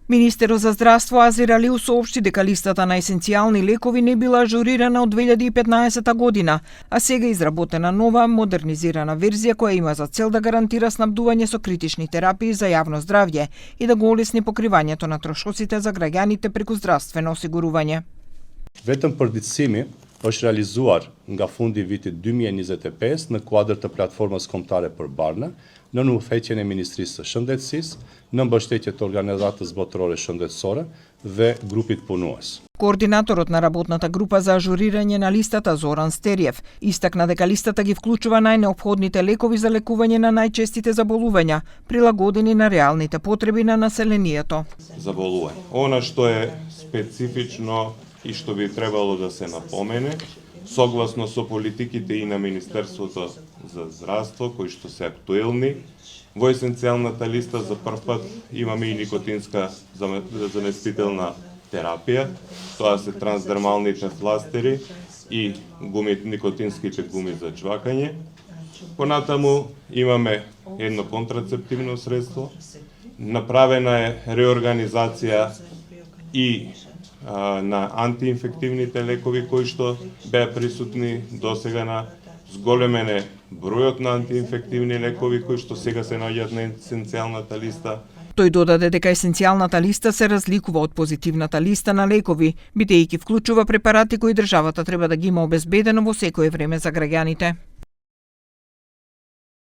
Министерот за здравство Азир Алиу соопшти дека листата на есенцијални лекови не била ажурирана од 2015 година, а сега изработена нова, модернизирана верзија која има за цел да гарантира снабдување со критични терапии за јавно здравје и да го олесни покривањето на трошоците за граѓаните преку здравствено осигурување. Vetëm përditësimi është realizuar nga fundi i vitit 2025 në kuadër të platformës kombëtare për barna, në udhëheqjen e Ministrisë së Shëndetësisë, në mbështetje të Organizatës Botërore Shëndetësore dhe grupit punues. Координаторот на работната група за ажурирање на листата Зоран Стериев истакна дека листата ги вклучува најнеопходните лекови за лекување на најчестите заболувања, прилагодени на реалните потреби на населението. Заболување. Она што е специфично и што би требало да се напомене, согласно со политиките и на Министерството за здравство, кои што се актуелни, во есенцијалната листа за прв пат имаме и никотинска заместителна терапија, тоа се трансдермалните фластери и никотинските гуми за чвакање. Понатаму имаме едно контрацептивно средство, направена е реорганизација и на антиинфективните лекови кои што беа присутни досега, на зголемен е бројот на антиинфективни лекови кои што сега се наоѓаат на есенцијалната листа. Тој додаде дека есенцијалната листа се разликува од позитивната листа на лекови, бидејќи вклучува препарати кои државата треба да ги има обезбедено во секое време за граѓаните.